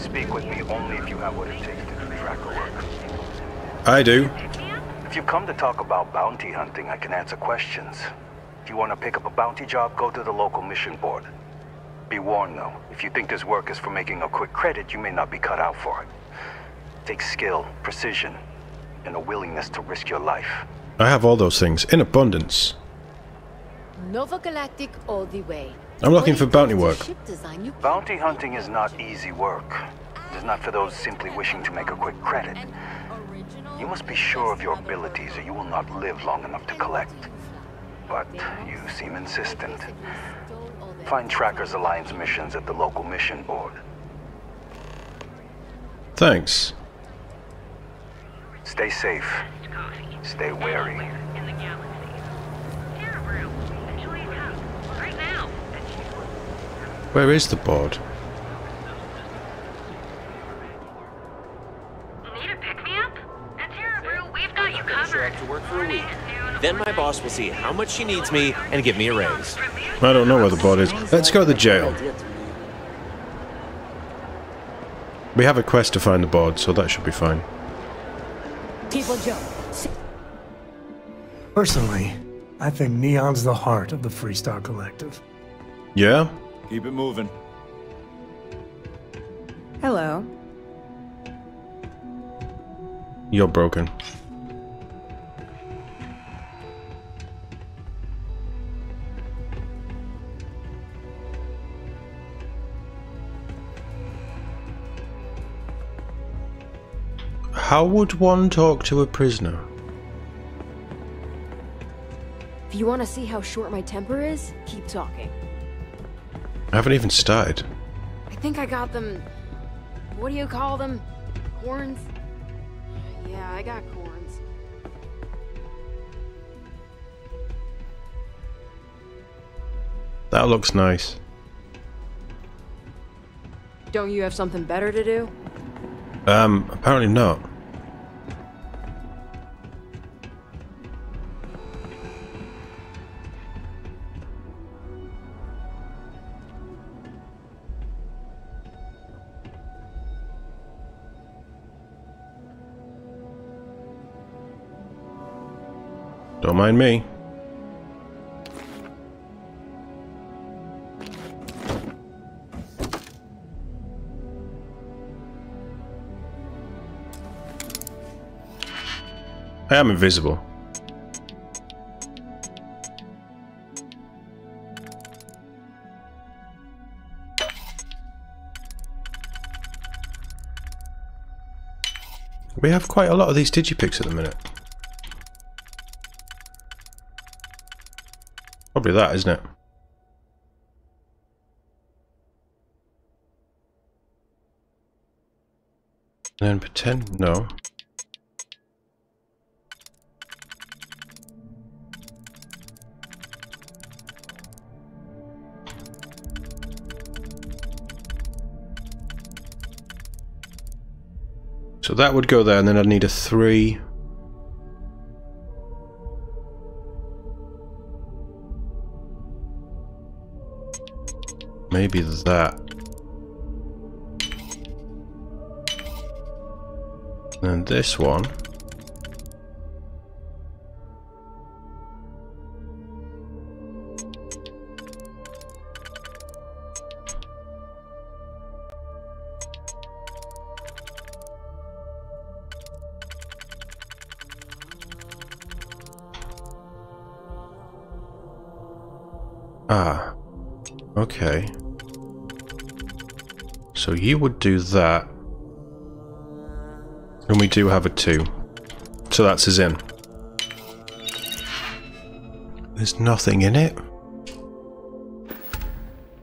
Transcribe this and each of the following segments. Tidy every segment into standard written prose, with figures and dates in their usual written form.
Speak with me only if you have what it takes to do tracker work. I do. If you've come to talk about bounty hunting, I can answer questions. If you want to pick up a bounty job, go to the local mission board. Be warned though, if you think this work is for making a quick credit, you may not be cut out for it. It takes skill, precision, and a willingness to risk your life. I have all those things in abundance. Nova Galactic all the way. I'm looking for bounty work. Bounty hunting is not easy work. It is not for those simply wishing to make a quick credit. You must be sure of your abilities or you will not live long enough to collect. But you seem insistent. Find Trackers Alliance missions at the local mission board. Thanks. Stay safe. Stay wary. Where is the board? Need a pick-me-up? At Terra, we've got you covered. To work for a week. Then my boss will see how much she needs me and give me a raise. I don't know where the board is. Let's go to the jail. We have a quest to find the board, so that should be fine. People Joe. Personally, I think Neon's the heart of the Freestar Collective. Yeah? Keep it moving. Hello. You're broken. How would one talk to a prisoner? If you want to see how short my temper is, keep talking. I haven't even started. I think I got them. What do you call them? Horns? Yeah, I got corns. That looks nice. Don't you have something better to do? Apparently not. Don't mind me. I am invisible. We have quite a lot of these digipicks at the minute. Probably that, isn't it? Then pretend no. So that would go there, and then I'd need a 3. Maybe that. And this one. Ah, okay. So you would do that. And we do have a 2. So that's us in. There's nothing in it.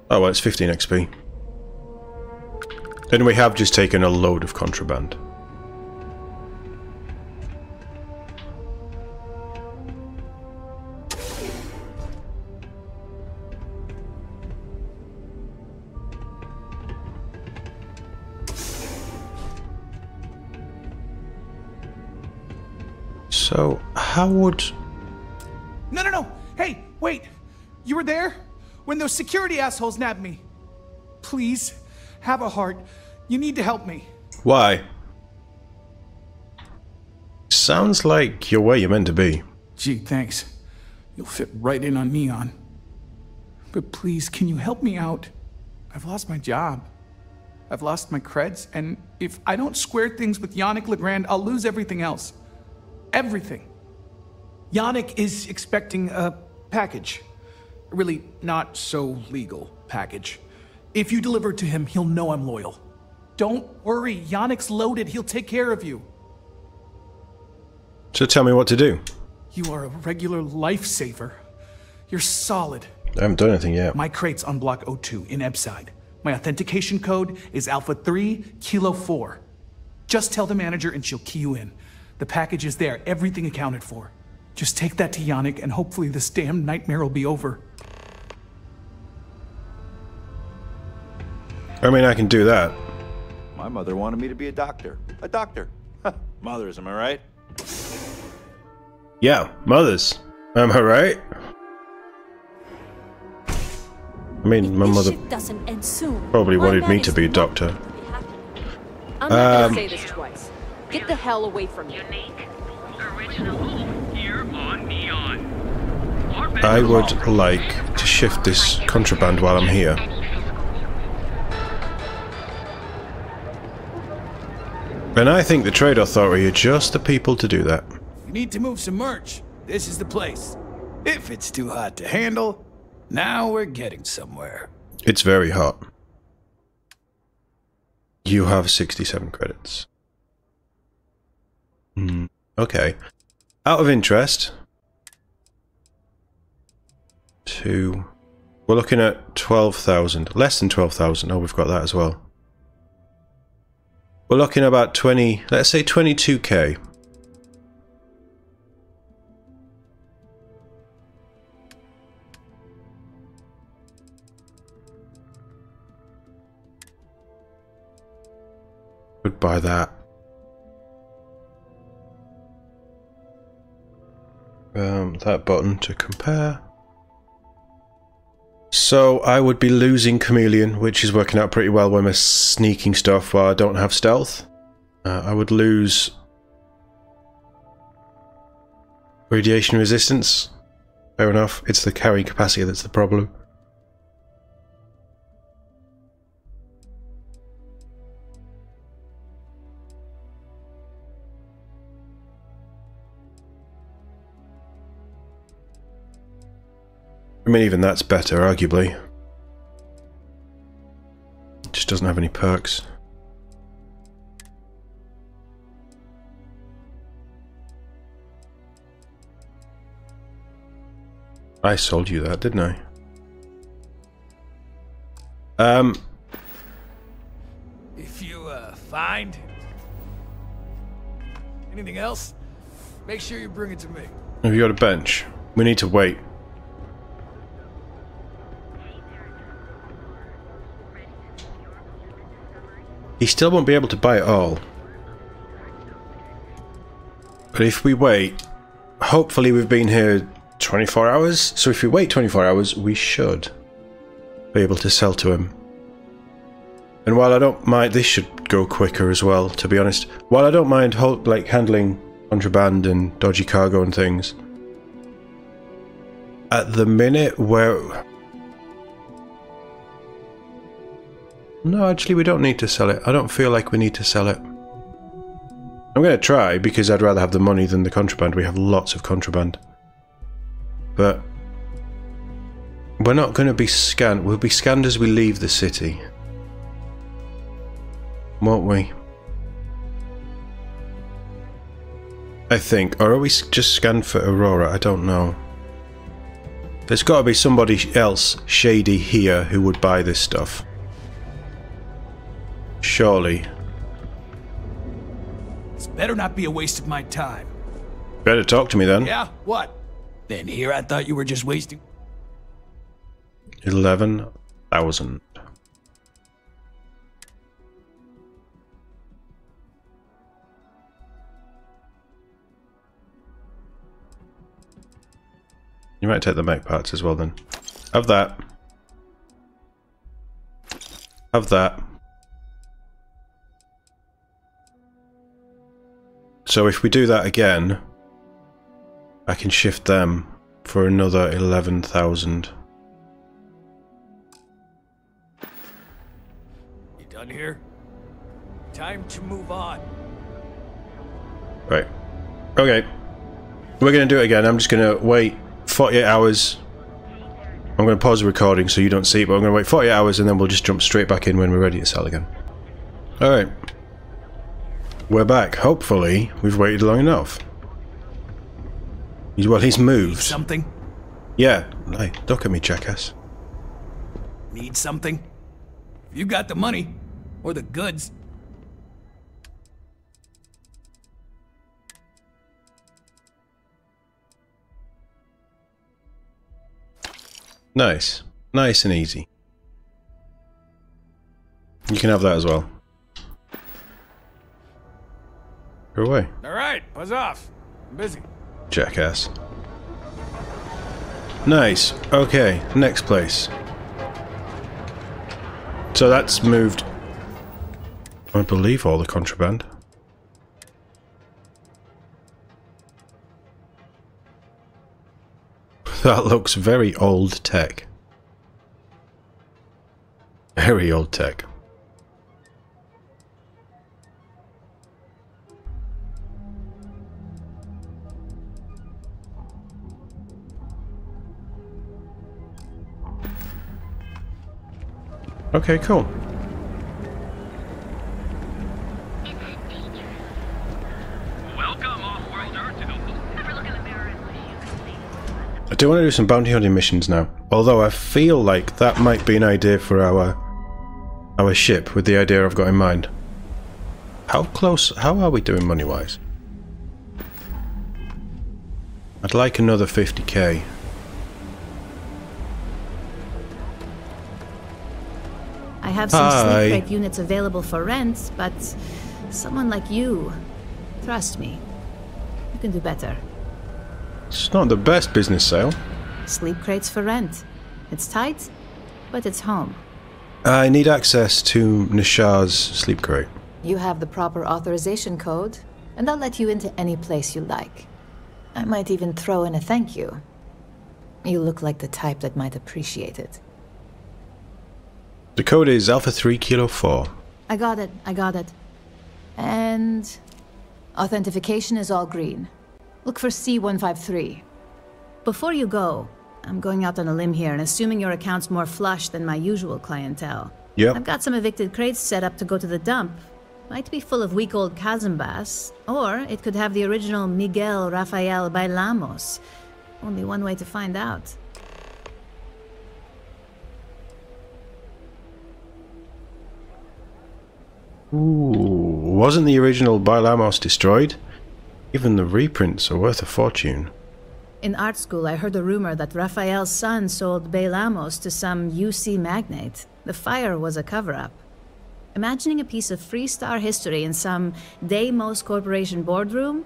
Oh well, it's 15 XP. Then we have just taken a load of contraband. So, how would... No! Hey, wait! You were there? When those security assholes nabbed me? Please, have a heart. You need to help me. Why? Sounds like you're where you're meant to be. Gee, thanks. You'll fit right in on Neon. But please, can you help me out? I've lost my job. I've lost my creds, and if I don't square things with Yannick Legrand, I'll lose everything else. Everything. Yannick is expecting a package. A really not so legal package. If you deliver it to him, he'll know I'm loyal. Don't worry, Yannick's loaded. He'll take care of you. So tell me what to do. You are a regular lifesaver. You're solid. I haven't done anything yet. My crate's on Block O2 in Ebside. My authentication code is Alpha 3 Kilo 4. Just tell the manager and she'll key you in. The package is there, everything accounted for. Just take that to Yannick and hopefully this damn nightmare will be over. I mean, I can do that. My mother wanted me to be a doctor. A doctor. Mothers, am I right? Yeah, mothers. Am I right? I mean, my mother doesn't end soon, probably wanted me to be a doctor. I'm not gonna say this twice. Get the hell away from me. Unique, original, here on Neon. I would like to shift this contraband while I'm here. And I think the Trade Authority are just the people to do that. You need to move some merch. This is the place. If it's too hot to handle, now we're getting somewhere. It's very hot. You have 67 credits. Okay. Out of interest, we're looking at 12,000. Less than 12,000. Oh, we've got that as well. We're looking at about 20, let's say 22k. Would buy that. That button to compare. So I would be losing Chameleon, which is working out pretty well when we're sneaking stuff while I don't have stealth. I would lose radiation resistance. Fair enough. It's the carrying capacity that's the problem. I mean, even that's better, arguably. It just doesn't have any perks. I sold you that, didn't I? If you, find anything else, make sure you bring it to me. Have you got a bench? We need to wait. He still won't be able to buy it all. But if we wait, hopefully we've been here 24 hours. So if we wait 24 hours, we should be able to sell to him. And while I don't mind, this should go quicker as well, to be honest. While I don't mind handling contraband and dodgy cargo and things, at the minute where... No, actually we don't need to sell it. I don't feel like we need to sell it. I'm going to try, because I'd rather have the money than the contraband. We have lots of contraband. But we're not going to be scanned. We'll be scanned as we leave the city. Won't we? I think. Or are we just scanned for Aurora? I don't know. There's got to be somebody else shady here who would buy this stuff. Surely. This better not be a waste of my time. Better talk to me then. Yeah? What? Then here I thought you were just wasting... 11,000. You might take the mech parts as well then. Have that. Have that. So if we do that again, I can shift them for another 11,000. You done here? Time to move on. Right. Okay. We're going to do it again. I'm just going to wait 48 hours. I'm going to pause the recording so you don't see it, but I'm going to wait 48 hours and then we'll just jump straight back in when we're ready to sell again. Alright. We're back. Hopefully, we've waited long enough. Well, he's moved. Need something? Yeah. Hey, look at me, jackass. Need something? You got the money. Or the goods. Nice. Nice and easy. You can have that as well. Go away. Alright, buzz off. I'm busy. Jackass. Nice. Okay, next place. So that's moved, I believe, all the contraband. That looks very old tech. Very old tech. Okay, cool. Welcome, off-worlder, to the... Ever look in the mirror and wish you could see? I do want to do some bounty hunting missions now. Although I feel like that might be an idea for our ship, with the idea I've got in mind. How are we doing money-wise? I'd like another 50k. I have some Hi. sleep crate units available for rent, but someone like you, trust me, you can do better. It's not the best business sale. Sleep crates for rent. It's tight, but it's home. I need access to Nishar's sleep crate. You have the proper authorization code, and I'll let you into any place you like. I might even throw in a thank you. You look like the type that might appreciate it. The code is Alpha 3 Kilo 4. I got it. And authentication is all green. Look for C153. Before you go, I'm going out on a limb here and assuming your account's more flush than my usual clientele. Yep. I've got some evicted crates set up to go to the dump. Might be full of week-old Kazambas, or it could have the original Miguel Rafael Bailamos. Only one way to find out. Ooh, wasn't the original Bailamos destroyed? Even the reprints are worth a fortune. In art school, I heard a rumor that Rafael's son sold Bailamos to some UC magnate. The fire was a cover-up. Imagining a piece of Freestar history in some Deimos Corporation boardroom?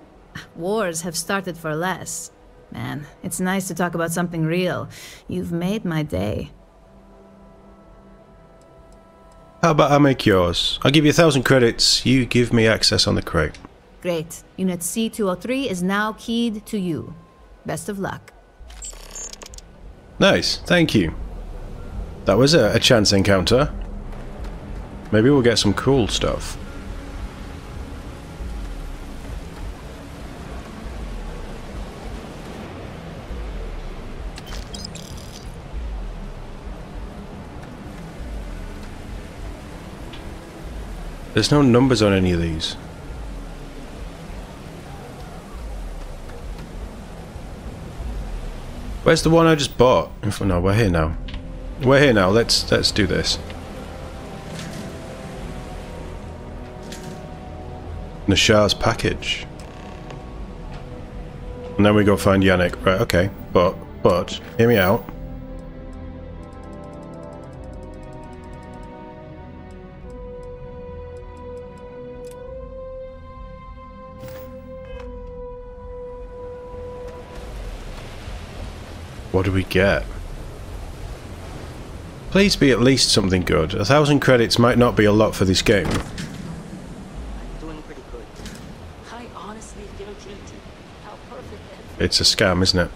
Wars have started for less. Man, it's nice to talk about something real. You've made my day. How about I make yours? I'll give you 1,000 credits, you give me access on the crate. Great. Unit C203 is now keyed to you. Best of luck. Nice, thank you. That was a chance encounter. Maybe we'll get some cool stuff. There's no numbers on any of these. Where's the one I just bought? No, we're here now. We're here now. Let's do this. Nishar's package. And then we go find Yannick. Right, okay. But, hear me out. What do we get? Please be at least something good. 1,000 credits might not be a lot for this game. Doing pretty good. I honestly It's a scam, isn't it?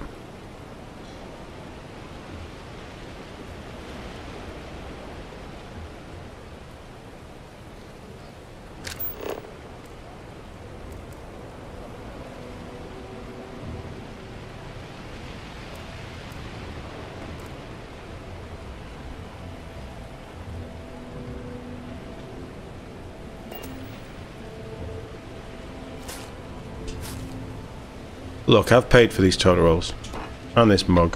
Look, I've paid for these toilet rolls. And this mug.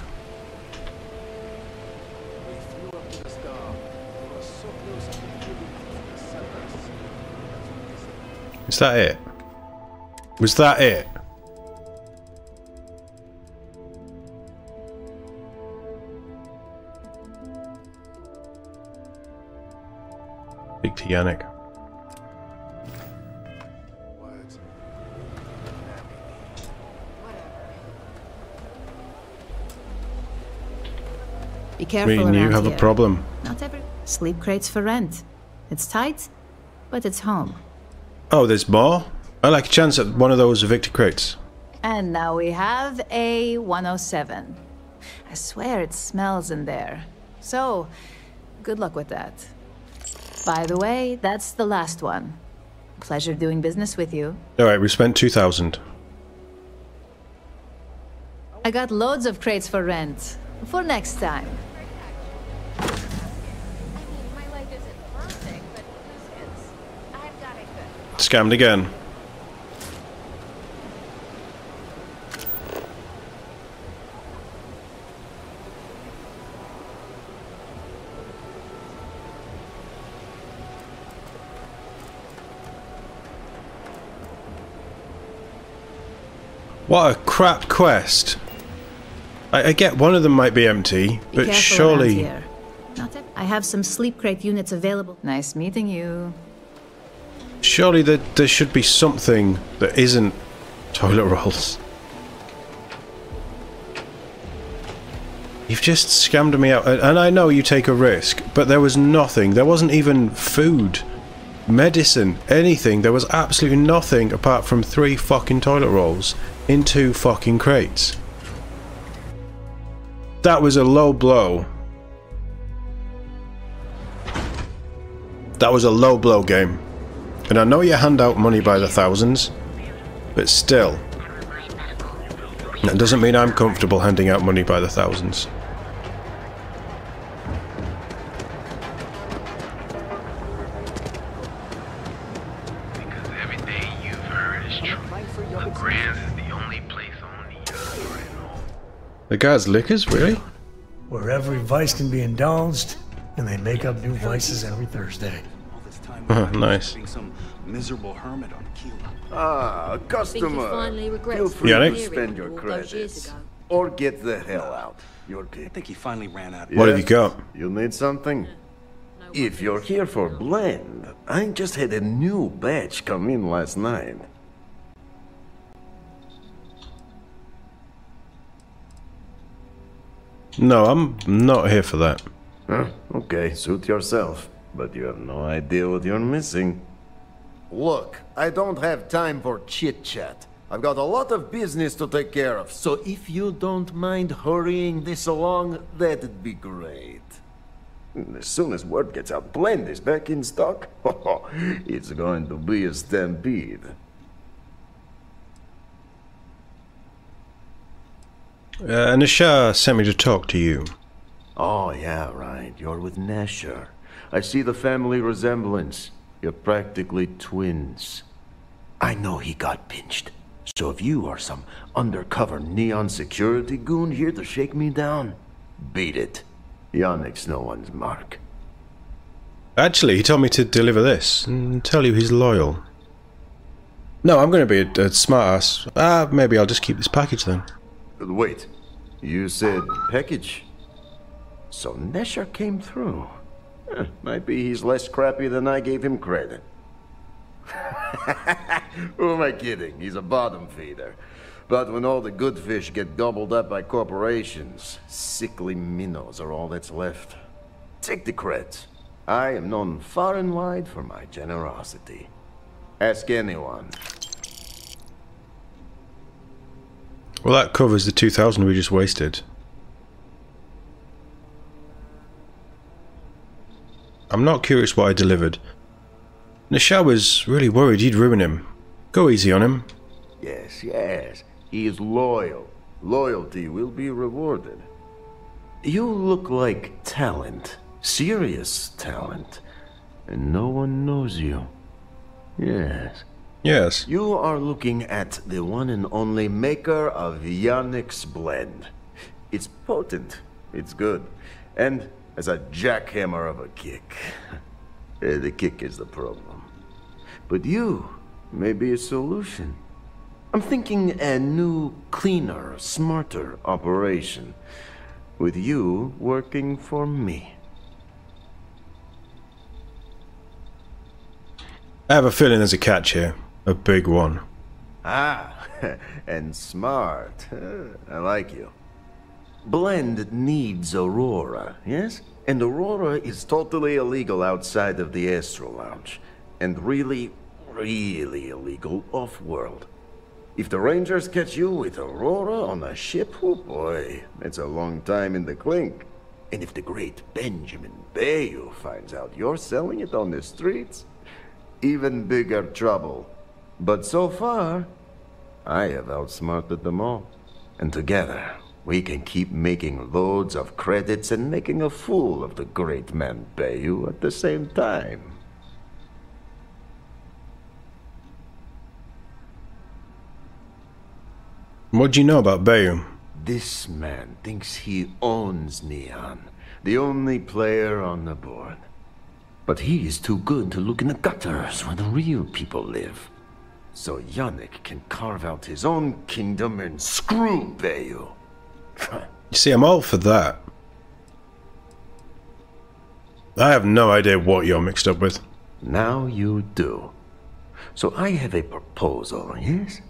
Is that it? Was that it? Speak to Yannick. Be careful Me and you around have here. a problem. Not every sleep crates for rent. It's tight, but it's home. Oh, there's more? I like a chance at one of those evicted crates. And now we have a 107. I swear it smells in there. So, good luck with that. By the way, that's the last one. Pleasure doing business with you. Alright, we spent 2,000. I got loads of crates for rent. For next time. I mean, my life isn't perfect, but whose is? I've got it good. Scammed again. What a crap quest. I get one of them might be empty, but Be careful surely... around here. Not ev- I have some sleep crate units available. Nice meeting you. Surely there should be something that isn't toilet rolls. You've just scammed me out, and I know you take a risk, but there was nothing. There wasn't even food, medicine, anything. There was absolutely nothing apart from 3 fucking toilet rolls in 2 fucking crates. That was a low blow. That was a low blow game. And I know you hand out money by the thousands, but still. That doesn't mean I'm comfortable handing out money by the thousands. Because everything you've heard is true. The Grand is the only place on the earth right now. The guy's liquors, really? Where every vice can be indulged, and they make up new vices every Thursday. Nice. Some miserable hermit on Kilo. Ah, a Think he customer. finally regrets Feel free Yannick? to spend your all those years credits. ago. Or get the hell out. Your I pick. think he finally ran out. What have you got? You need something? If you're here for blend, I just had a new batch come in last night. No, I'm not here for that. Huh? Okay, suit yourself. But you have no idea what you're missing. Look, I don't have time for chit-chat. I've got a lot of business to take care of, so if you don't mind hurrying this along, that'd be great. As soon as word gets out, Blend is back in stock. It's going to be a stampede. Nisha sent me to talk to you. Oh, yeah, right. You're with Nasher. I see the family resemblance. You're practically twins. I know he got pinched. So if you are some undercover neon security goon here to shake me down, beat it. Yannick's no one's mark. Actually, he told me to deliver this and tell you he's loyal. No, I'm going to be a smart ass. Maybe I'll just keep this package then. Wait, you said package? So Nesher came through. Might be he's less crappy than I gave him credit. Who am I kidding? He's a bottom feeder. But when all the good fish get gobbled up by corporations, sickly minnows are all that's left. Take the creds. I am known far and wide for my generosity. Ask anyone. Well, that covers the 2,000 we just wasted. I'm not curious what I delivered. Nishar was really worried he'd ruin him. Go easy on him. Yes, yes. He is loyal. Loyalty will be rewarded. You look like talent. Serious talent. And no one knows you. Yes. Yes. You are looking at the one and only maker of Yannick's blend. It's potent. It's good. And as a jackhammer of a kick. The kick is the problem. But you may be a solution. I'm thinking a new, cleaner, smarter operation. With you working for me. I have a feeling there's a catch here. A big one. Ah, and smart. I like you. Blend needs Aurora, yes? And Aurora is totally illegal outside of the Astral Lounge. And really, really illegal off-world. If the Rangers catch you with Aurora on a ship, oh boy, it's a long time in the clink. And if the great Benjamin Bayou finds out you're selling it on the streets, even bigger trouble. But so far, I have outsmarted them all. And together, we can keep making loads of credits and making a fool of the great man Bayou at the same time. What do you know about Bayou? This man thinks he owns Neon, the only player on the board. But he is too good to look in the gutters where the real people live. So Yannick can carve out his own kingdom and screw Bayou. You see, I'm all for that. I have no idea what you're mixed up with. Now you do. So I have a proposal, yes?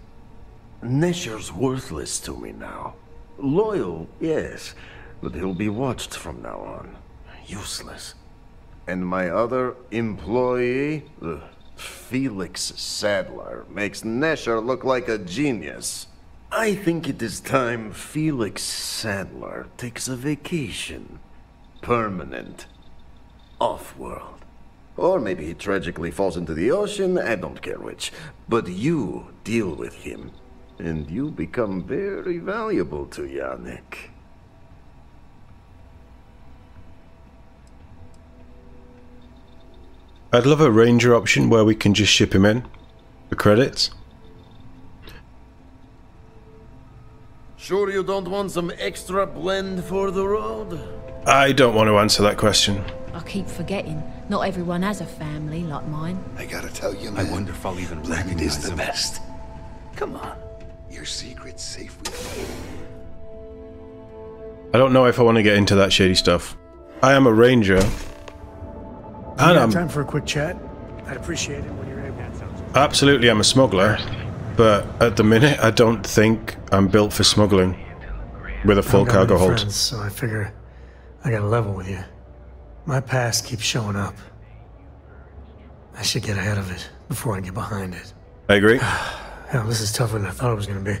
Nesher's worthless to me now. Loyal, yes, but he'll be watched from now on. Useless. And my other employee, Felix Sadler, makes Nesher look like a genius. I think it is time Felix Sadler takes a vacation. Permanent. Off-world. Or maybe he tragically falls into the ocean, I don't care which. But you deal with him. And you become very valuable to Yannick. I'd love a ranger option where we can just ship him in for credits. Sure you don't want some extra blend for the road? I don't want to answer that question. I keep forgetting. Not everyone has a family like mine. I gotta tell you, man. I wonder if I'll even blend is the best. Come on. Your secret's safe with me. I don't know if I want to get into that shady stuff. I am a ranger. And I'm time for a quick chat. I'd appreciate it when you're able. Absolutely, I'm a smuggler, but at the minute I don't think I'm built for smuggling with a full cargo hold. Friends, so I figure I gotta level with you. My past keeps showing up. I should get ahead of it before I get behind it. I agree. Hell, this is tougher than I thought it was gonna be.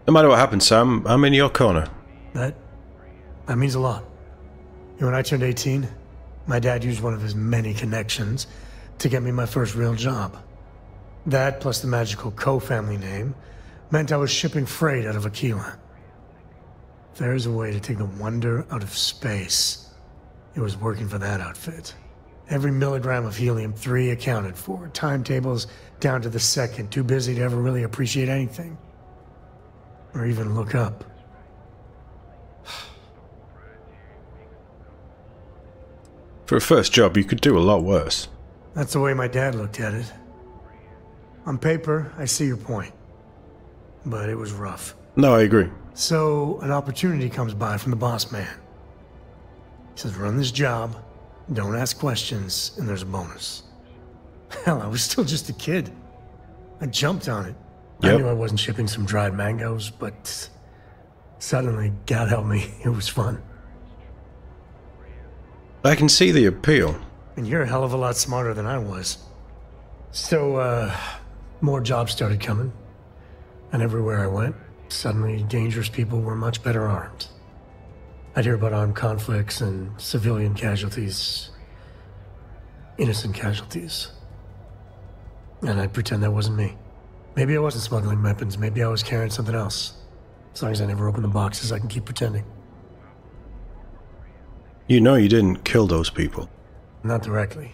No matter what happens, Sam, I'm in your corner. That means a lot. You know, when I turned 18, my dad used one of his many connections to get me my first real job. That, plus the magical co-family name, meant I was shipping freight out of Aquila. If there's a way to take the wonder out of space, it was working for that outfit. Every milligram of helium-3 accounted for, timetables down to the second, too busy to ever really appreciate anything. Or even look up. For a first job, you could do a lot worse. That's the way my dad looked at it. On paper, I see your point. But it was rough. No, I agree. So, an opportunity comes by from the boss man. He says, run this job, don't ask questions, and there's a bonus. Hell, I was still just a kid. I jumped on it. Yep. I knew I wasn't shipping some dried mangoes, but suddenly, God help me, it was fun. I can see the appeal. And you're a hell of a lot smarter than I was. So, more jobs started coming. And everywhere I went, suddenly dangerous people were much better armed. I'd hear about armed conflicts and civilian casualties. Innocent casualties. And I'd pretend that wasn't me. Maybe I wasn't smuggling weapons, maybe I was carrying something else. As long as I never open the boxes, I can keep pretending. You know you didn't kill those people. Not directly.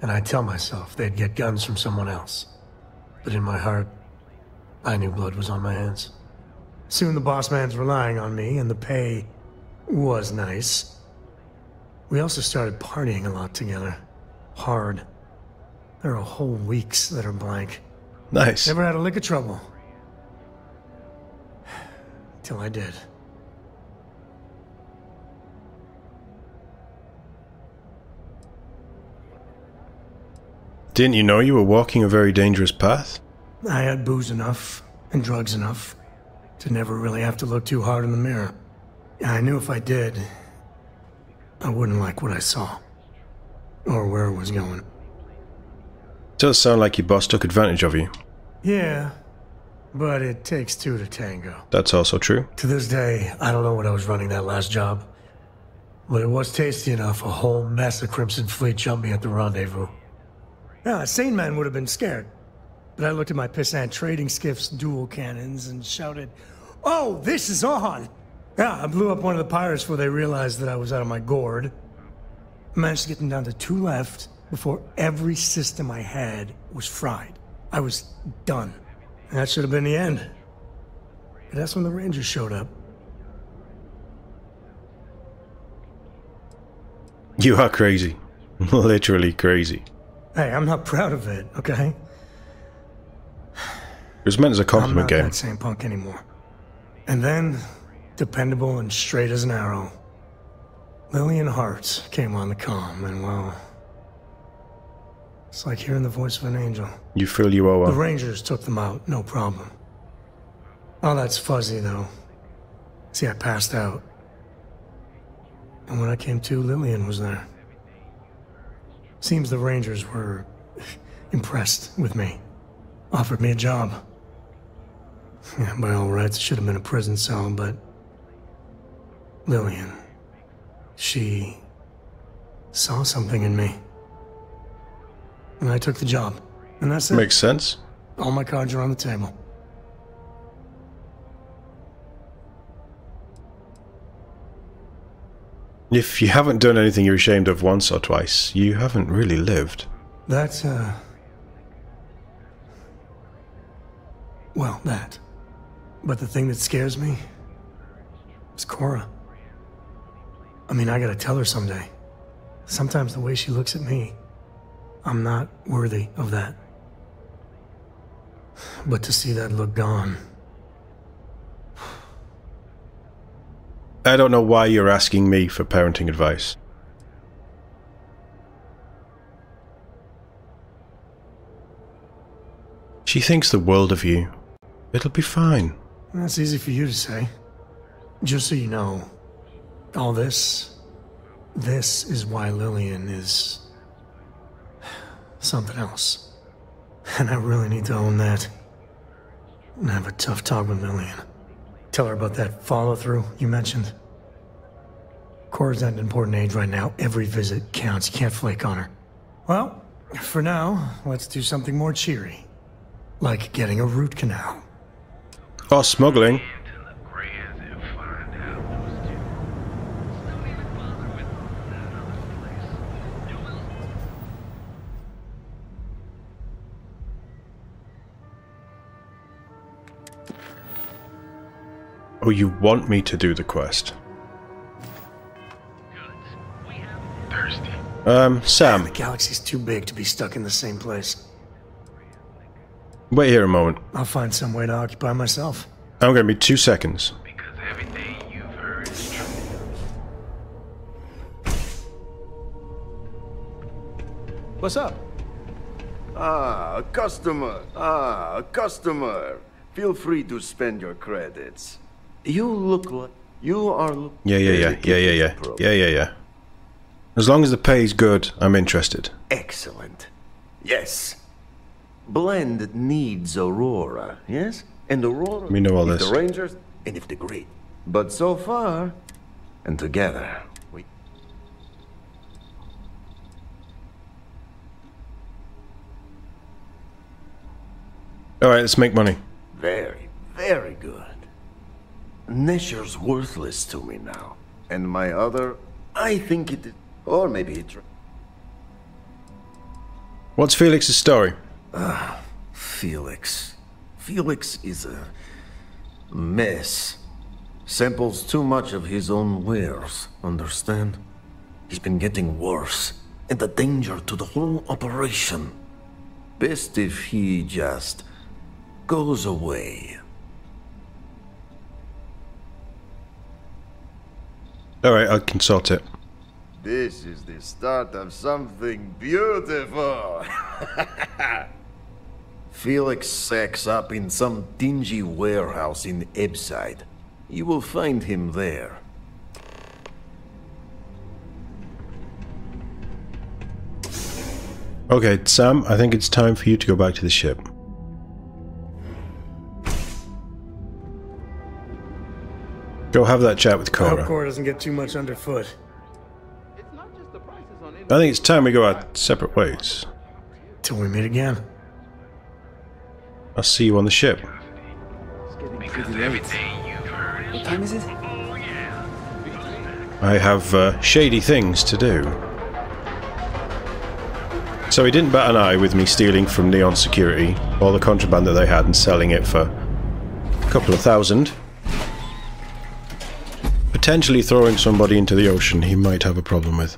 And I'd tell myself they'd get guns from someone else. But in my heart, I knew blood was on my hands. Soon the boss man's relying on me, and the pay was nice. We also started partying a lot together. Hard. There are whole weeks that are blank. Nice. Never had a lick of trouble. Till I did. Didn't you know you were walking a very dangerous path? I had booze enough, and drugs enough, to never really have to look too hard in the mirror. I knew if I did, I wouldn't like what I saw. Or where it was going. Does sound like your boss took advantage of you. Yeah, but it takes two to tango. That's also true. To this day, I don't know what I was running that last job. But it was tasty enough, a whole mess of Crimson Fleet jumped me at the rendezvous. Yeah, a sane man would have been scared. But I looked at my pissant trading skiff's dual cannons and shouted, "Oh, this is on!" Yeah, I blew up one of the pirates before they realized that I was out of my gourd. I managed to get them down to 2 left before every system I had was fried. I was done. And that should have been the end. But that's when the Rangers showed up. You are crazy. Literally crazy. Hey, I'm not proud of it, okay? It was meant as a compliment game. I'm not that same punk anymore. And then, dependable and straight as an arrow, Lillian Hart came on the comm, and well, it's like hearing the voice of an angel. You feel you owe The her. Rangers took them out, no problem. All that's fuzzy, though. See, I passed out. And when I came to, Lillian was there. Seems the Rangers were impressed with me. Offered me a job. Yeah, by all rights, it should have been a prison cell, but Lillian, she saw something in me. And I took the job. And that's it. Makes sense. All my cards are on the table. If you haven't done anything you're ashamed of once or twice, you haven't really lived. That's, well, that. But the thing that scares me is Cora. I mean, I gotta tell her someday. Sometimes the way she looks at me, I'm not worthy of that. But to see that look gone... I don't know why you're asking me for parenting advice. She thinks the world of you. It'll be fine. That's easy for you to say. Just so you know, all this is why Lillian is something else. And I really need to own that. And have a tough talk with Lillian. Tell her about that follow-through you mentioned. Cora's at an important age right now. Every visit counts. You can't flake on her. Well, for now, let's do something more cheery. Like getting a root canal. Or smuggling. Oh, you want me to do the quest? Sam. The galaxy's too big to be stuck in the same place. Wait here a moment. I'll find some way to occupy myself. I'm gonna be 2 seconds. Because everything you've heard is true. What's up? Ah, a customer. Ah, a customer. Feel free to spend your credits. You look like... You are... Yeah. As long as the pay's good, I'm interested. Excellent. Yes. Blend needs Aurora, yes? And Aurora We know all is this. the Rangers and if the Great. But so far, and together, we... Alright, let's make money. Very, very good. Nesher's worthless to me now. And my other, I think it... Or maybe it's... What's Felix's story? Felix. Felix is a mess. Samples too much of his own wares, understand? He's been getting worse, and a danger to the whole operation. Best if he just goes away. Alright, I can sort it. This is the start of something beautiful. Felix sacks up in some dingy warehouse in Ebside. You will find him there. Okay, Sam, I think it's time for you to go back to the ship. Go have that chat with I hope Cora. Cora doesn't get too much underfoot. I think it's time we go our separate ways. Till we meet again. I'll see you on the ship. Because everything you've heard is What time is it? I have shady things to do. So he didn't bat an eye with me stealing from Neon Security all the contraband that they had and selling it for a couple of thousand. Potentially throwing somebody into the ocean he might have a problem with.